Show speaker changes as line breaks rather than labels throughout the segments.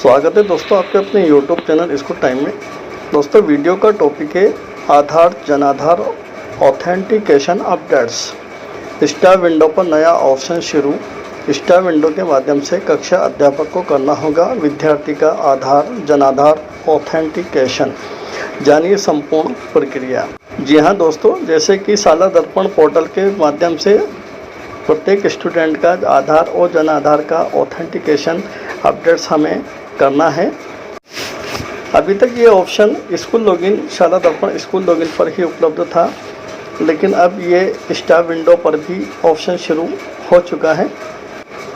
स्वागत है दोस्तों आपके अपने YouTube चैनल स्कूल टाइम में। दोस्तों वीडियो का टॉपिक है आधार जनाधार ऑथेंटिकेशन अपडेट्स। स्टार विंडो पर नया ऑप्शन शुरू। स्टार विंडो के माध्यम से कक्षा अध्यापक को करना होगा विद्यार्थी का आधार जनाधार ऑथेंटिकेशन। जानिए संपूर्ण प्रक्रिया। जी हाँ दोस्तों, जैसे कि शाला दर्पण पोर्टल के माध्यम से प्रत्येक स्टूडेंट का आधार और जनाधार का ऑथेंटिकेशन अपडेट्स हमें करना है। अभी तक ये ऑप्शन स्कूल लॉगिन शाला दर्पण स्कूल लॉगिन पर ही उपलब्ध था, लेकिन अब ये स्टार विंडो पर भी ऑप्शन शुरू हो चुका है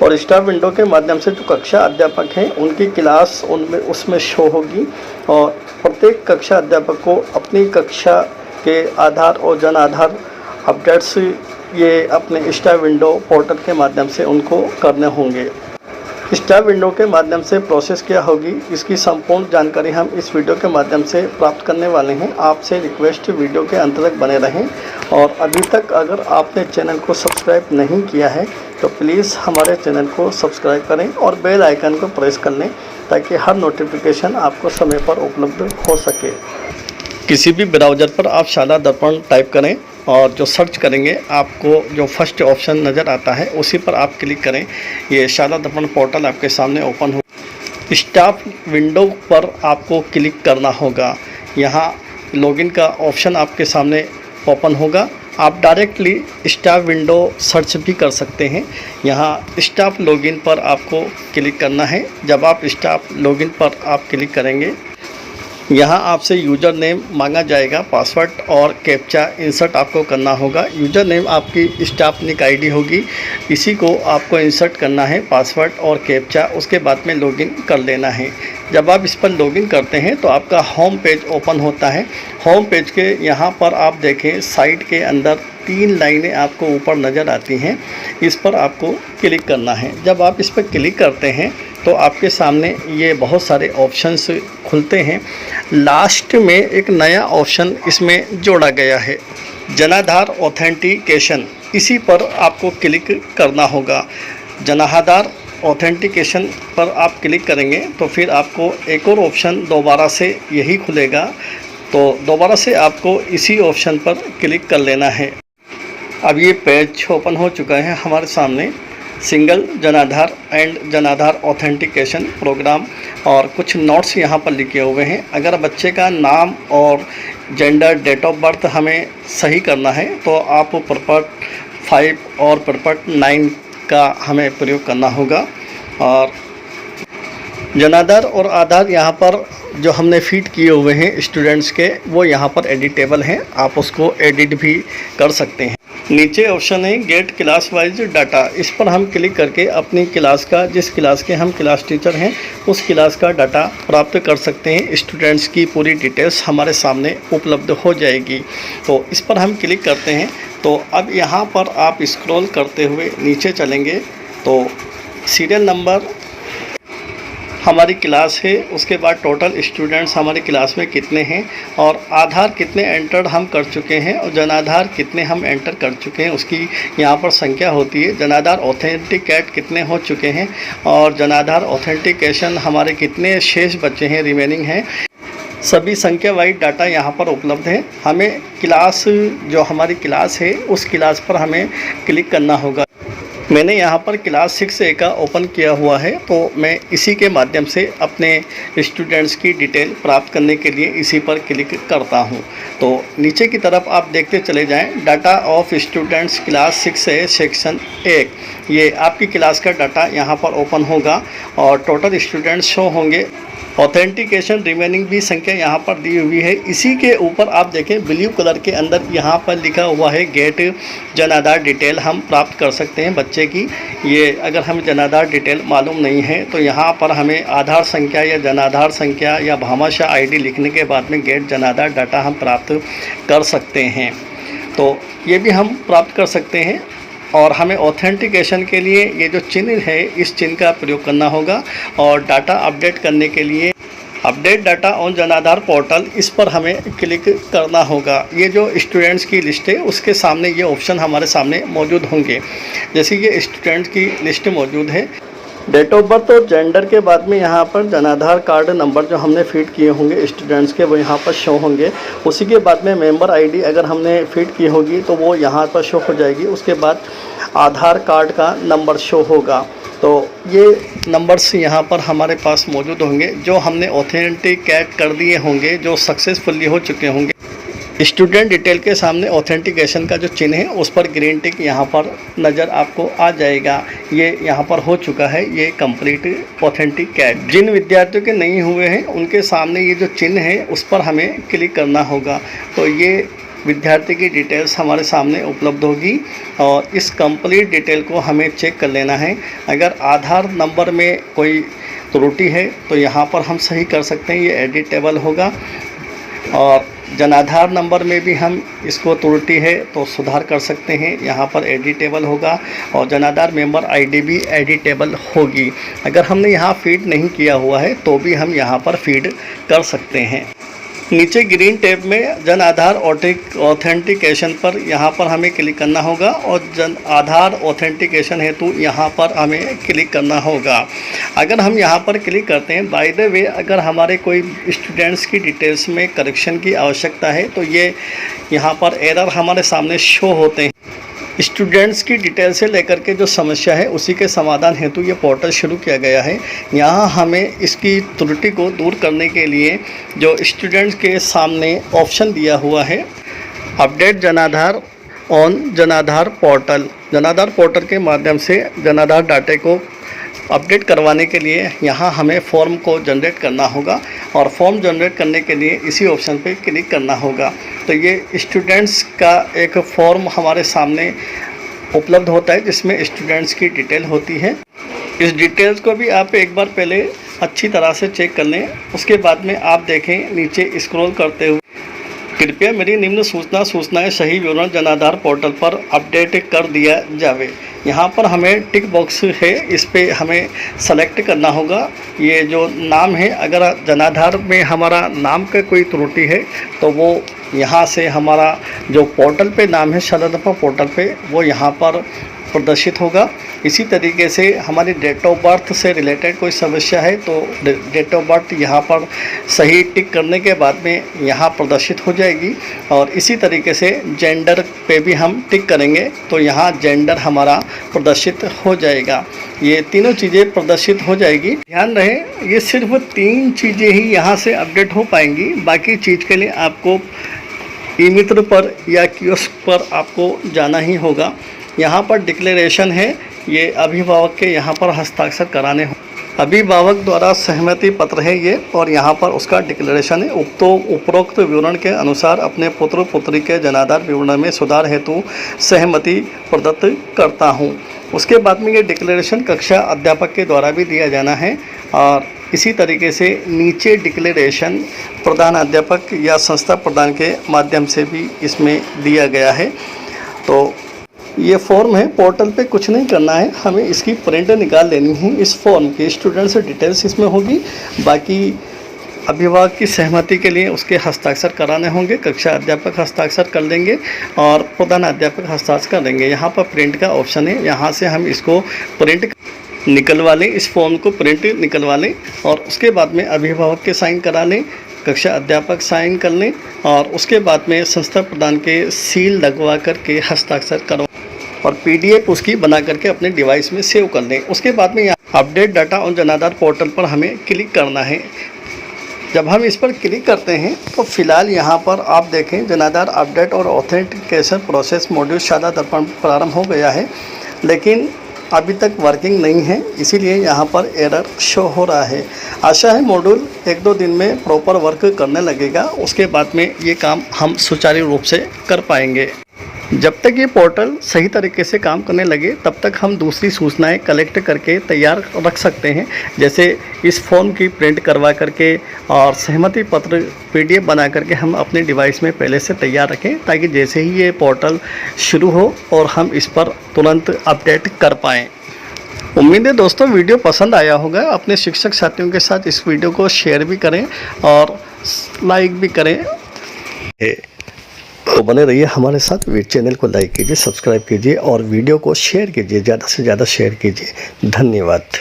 और स्टार विंडो के माध्यम से जो कक्षा अध्यापक हैं उनकी क्लास उसमें शो होगी और प्रत्येक कक्षा अध्यापक को अपनी कक्षा के आधार और जनाधार अपडेट्स ये अपने स्टार विंडो पोर्टल के माध्यम से उनको करने होंगे। स्टार विंडो के माध्यम से प्रोसेस क्या होगी, इसकी संपूर्ण जानकारी हम इस वीडियो के माध्यम से प्राप्त करने वाले हैं। आपसे रिक्वेस्ट वीडियो के अंत तक बने रहें और अभी तक अगर आपने चैनल को सब्सक्राइब नहीं किया है तो प्लीज़ हमारे चैनल को सब्सक्राइब करें और बेल आइकन को प्रेस कर लें ताकि हर नोटिफिकेशन आपको समय पर उपलब्ध हो सके। किसी भी ब्राउज़र पर आप शाला दर्पण टाइप करें और जो सर्च करेंगे आपको जो फर्स्ट ऑप्शन नज़र आता है उसी पर आप क्लिक करें। ये शाला दर्पण पोर्टल आपके सामने ओपन हो। स्टाफ विंडो पर आपको क्लिक करना होगा। यहाँ लॉगिन का ऑप्शन आपके सामने ओपन होगा। आप डायरेक्टली स्टाफ विंडो सर्च भी कर सकते हैं। यहाँ स्टाफ लॉगिन पर आपको क्लिक करना है। जब आप स्टाफ लॉगिन पर आप क्लिक करेंगे, यहाँ आपसे यूज़र नेम मांगा जाएगा, पासवर्ड और कैप्चा इंसर्ट आपको करना होगा। यूज़र नेम आपकी स्टाफनिक आईडी होगी, इसी को आपको इंसर्ट करना है, पासवर्ड और कैप्चा। उसके बाद में लॉगिन कर लेना है। जब आप इस पर लॉगिन करते हैं तो आपका होम पेज ओपन होता है। होम पेज के यहाँ पर आप देखें साइड के अंदर 3 लाइनें आपको ऊपर नज़र आती हैं, इस पर आपको क्लिक करना है। जब आप इस पर क्लिक करते हैं तो आपके सामने ये बहुत सारे ऑप्शंस खुलते हैं। लास्ट में एक नया ऑप्शन इसमें जोड़ा गया है, जनाधार ऑथेंटिकेशन। इसी पर आपको क्लिक करना होगा। जनाधार ऑथेंटिकेशन पर आप क्लिक करेंगे तो फिर आपको एक और ऑप्शन दोबारा से यही खुलेगा, तो दोबारा से आपको इसी ऑप्शन पर क्लिक कर लेना है। अब ये पेज ओपन हो चुका है हमारे सामने। सिंगल जनाधार एंड जनाधार ऑथेंटिकेशन प्रोग्राम और कुछ नोट्स यहाँ पर लिखे हुए हैं। अगर बच्चे का नाम और जेंडर डेट ऑफ बर्थ हमें सही करना है तो आप परपट 5 और परपट 9 का हमें प्रयोग करना होगा। और जनाधार और आधार यहाँ पर जो हमने फीड किए हुए हैं स्टूडेंट्स के, वो यहाँ पर एडिटेबल हैं, आप उसको एडिट भी कर सकते हैं। नीचे ऑप्शन है गेट क्लास वाइज डाटा। इस पर हम क्लिक करके अपनी क्लास का, जिस क्लास के हम क्लास टीचर हैं उस क्लास का डाटा प्राप्त कर सकते हैं। स्टूडेंट्स की पूरी डिटेल्स हमारे सामने उपलब्ध हो जाएगी। तो इस पर हम क्लिक करते हैं तो अब यहाँ पर आप स्क्रॉल करते हुए नीचे चलेंगे तो सीरियल नंबर हमारी क्लास है, उसके बाद टोटल स्टूडेंट्स हमारी क्लास में कितने हैं और आधार कितने एंटर्ड हम कर चुके हैं और जनाधार कितने हम एंटर कर चुके हैं उसकी यहाँ पर संख्या होती है। जनाधार ऑथेंटिकेट कितने हो चुके हैं और जनाधार ऑथेंटिकेशन हमारे कितने शेष बचे हैं, रिमेनिंग हैं, सभी संख्या वाइज डाटा यहाँ पर उपलब्ध है। हमें क्लास जो हमारी क्लास है उस क्लास पर हमें क्लिक करना होगा। मैंने यहाँ पर क्लास 6A का ओपन किया हुआ है, तो मैं इसी के माध्यम से अपने स्टूडेंट्स की डिटेल प्राप्त करने के लिए इसी पर क्लिक करता हूँ। तो नीचे की तरफ आप देखते चले जाएं, data of students class 6A section 1। ये आपकी क्लास का डाटा यहाँ पर ओपन होगा और टोटल स्टूडेंट्स शो होंगे। ऑथेंटिकेशन रिमेनिंग भी संख्या यहाँ पर दी हुई है। इसी के ऊपर आप देखें ब्लू कलर के अंदर यहाँ पर लिखा हुआ है गेट जनाधार डिटेल हम प्राप्त कर सकते हैं बच्चे की। ये अगर हमें जनाधार डिटेल मालूम नहीं है तो यहाँ पर हमें आधार संख्या या जनाधार संख्या या भामाशाह आईडी लिखने के बाद में गेट जनाधार डाटा हम प्राप्त कर सकते हैं। तो ये भी हम प्राप्त कर सकते हैं और हमें ऑथेंटिकेशन के लिए ये जो चिन्ह है इस चिन्ह का प्रयोग करना होगा और डाटा अपडेट करने के लिए अपडेट डाटा ऑन जनाधार पोर्टल, इस पर हमें क्लिक करना होगा। ये जो स्टूडेंट्स की लिस्ट है उसके सामने ये ऑप्शन हमारे सामने मौजूद होंगे। जैसे ये स्टूडेंट्स की लिस्ट मौजूद है, डेट ऑफ बर्थ और जेंडर के बाद में यहाँ पर जनाधार कार्ड नंबर जो हमने फीड किए होंगे स्टूडेंट्स के, वो यहाँ पर शो होंगे। उसी के बाद में मेंबर आईडी अगर हमने फीड की होगी तो वो यहाँ पर शो हो जाएगी। उसके बाद आधार कार्ड का नंबर शो होगा। तो ये नंबर्स यहाँ पर हमारे पास मौजूद होंगे जो हमने ऑथेंटिकेट कर दिए होंगे, जो सक्सेसफुली हो चुके होंगे। स्टूडेंट डिटेल के सामने ऑथेंटिकेशन का जो चिन्ह है उस पर ग्रीन टिक यहाँ पर नज़र आपको आ जाएगा। ये यहाँ पर हो चुका है, ये कंप्लीट ऑथेंटिकेट। जिन विद्यार्थियों के नहीं हुए हैं उनके सामने ये जो चिन्ह है उस पर हमें क्लिक करना होगा। तो ये विद्यार्थी की डिटेल्स हमारे सामने उपलब्ध होगी और इस कंप्लीट डिटेल को हमें चेक कर लेना है। अगर आधार नंबर में कोई त्रुटि है तो यहाँ पर हम सही कर सकते हैं, ये एडिटेबल होगा। और जनाधार नंबर में भी हम इसको त्रुटि है तो सुधार कर सकते हैं, यहाँ पर एडिटेबल होगा। और जनाधार मेंबर आईडी भी एडिटेबल होगी। अगर हमने यहाँ फीड नहीं किया हुआ है तो भी हम यहाँ पर फीड कर सकते हैं। नीचे ग्रीन टैब में जन आधार ऑथेंटिकेशन पर यहाँ पर हमें क्लिक करना होगा और जन आधार ऑथेंटिकेशन हेतु यहाँ पर हमें क्लिक करना होगा। अगर हम यहाँ पर क्लिक करते हैं, बाय द वे अगर हमारे कोई स्टूडेंट्स की डिटेल्स में करेक्शन की आवश्यकता है तो ये यहाँ पर एरर हमारे सामने शो होते हैं। स्टूडेंट्स की डिटेल से लेकर के जो समस्या है उसी के समाधान हेतु ये पोर्टल शुरू किया गया है। यहाँ हमें इसकी त्रुटि को दूर करने के लिए जो स्टूडेंट्स के सामने ऑप्शन दिया हुआ है, अपडेट जनाधार ऑन जनाधार पोर्टल। जनाधार पोर्टल के माध्यम से जनाधार डाटे को अपडेट करवाने के लिए यहाँ हमें फॉर्म को जनरेट करना होगा और फॉर्म जनरेट करने के लिए इसी ऑप्शन पे क्लिक करना होगा। तो ये स्टूडेंट्स का एक फॉर्म हमारे सामने उपलब्ध होता है जिसमें स्टूडेंट्स की डिटेल होती है। इस डिटेल्स को भी आप एक बार पहले अच्छी तरह से चेक कर लें। उसके बाद में आप देखें नीचे स्क्रॉल करते हुए, कृपया मेरी निम्न सूचनाएं सही विवरण जनाधार पोर्टल पर अपडेट कर दिया जावे। यहाँ पर हमें टिक बॉक्स है, इस पे हमें सेलेक्ट करना होगा। ये जो नाम है, अगर जनाधार में हमारा नाम का कोई त्रुटि है तो वो यहाँ से हमारा जो पोर्टल पे नाम है शरदपा पोर्टल पे वो यहाँ पर प्रदर्शित होगा। इसी तरीके से हमारी डेट ऑफ बर्थ से रिलेटेड कोई समस्या है तो डेट ऑफ बर्थ यहाँ पर सही टिक करने के बाद में यहाँ प्रदर्शित हो जाएगी। और इसी तरीके से जेंडर पे भी हम टिक करेंगे तो यहाँ जेंडर हमारा प्रदर्शित हो जाएगा। ये तीनों चीज़ें प्रदर्शित हो जाएगी। ध्यान रहे, ये सिर्फ 3 चीज़ें ही यहाँ से अपडेट हो पाएंगी। बाकी चीज़ के लिए आपको ई मित्र पर या कियोस्क पर आपको जाना ही होगा। यहाँ पर डिक्लेरेशन है, ये अभिभावक के यहाँ पर हस्ताक्षर कराने हो, अभिभावक द्वारा सहमति पत्र है ये, और यहाँ पर उसका डिक्लेरेशन है। उपरोक्त विवरण के अनुसार अपने पुत्र पुत्री के जनाधार विवरण में सुधार हेतु सहमति प्रदत्त करता हूँ। उसके बाद में ये डिक्लेरेशन कक्षा अध्यापक के द्वारा भी दिया जाना है। और इसी तरीके से नीचे डिक्लेरेशन प्रधान अध्यापक या संस्था प्रधान के माध्यम से भी इसमें दिया गया है। तो ये फॉर्म है, पोर्टल पे कुछ नहीं करना है, हमें इसकी प्रिंट निकाल लेनी है। इस फॉर्म की स्टूडेंट से डिटेल्स इसमें होगी, बाकी अभिभावक की सहमति के लिए उसके हस्ताक्षर कराने होंगे। कक्षा अध्यापक हस्ताक्षर कर लेंगे और प्रधान अध्यापक हस्ताक्षर कर देंगे। यहाँ पर प्रिंट का ऑप्शन है, यहाँ से हम इसको प्रिंट निकलवा लें, इस फॉर्म को प्रिंट निकलवा लें और उसके बाद में अभिभावक के साइन करा लें, कक्षा अध्यापक साइन कर लें और उसके बाद में संस्था प्रधान के सील लगवा करके हस्ताक्षर करवा और PDF उसकी बना करके अपने डिवाइस में सेव कर लें। उसके बाद में यहाँ अपडेट डाटा ऑन जनाधार पोर्टल पर हमें क्लिक करना है। जब हम इस पर क्लिक करते हैं तो फिलहाल यहाँ पर आप देखें जनाधार अपडेट और ऑथेंटिकेशन प्रोसेस मॉड्यूल सादा दर्पण प्रारंभ हो गया है, लेकिन अभी तक वर्किंग नहीं है, इसीलिए यहाँ पर एरर शो हो रहा है। आशा है मॉड्यूल 1-2 दिन में प्रॉपर वर्क करने लगेगा, उसके बाद में ये काम हम सुचारू रूप से कर पाएंगे। जब तक ये पोर्टल सही तरीके से काम करने लगे तब तक हम दूसरी सूचनाएं कलेक्ट करके तैयार रख सकते हैं, जैसे इस फॉर्म की प्रिंट करवा करके और सहमति पत्र PDF बना करके हम अपने डिवाइस में पहले से तैयार रखें, ताकि जैसे ही ये पोर्टल शुरू हो और हम इस पर तुरंत अपडेट कर पाएँ। उम्मीद है दोस्तों वीडियो पसंद आया होगा। अपने शिक्षक साथियों के साथ इस वीडियो को शेयर भी करें और लाइक भी करें। तो बने रहिए हमारे साथ, चैनल को लाइक कीजिए, सब्सक्राइब कीजिए और वीडियो को शेयर कीजिए, ज़्यादा से ज़्यादा शेयर कीजिए। धन्यवाद।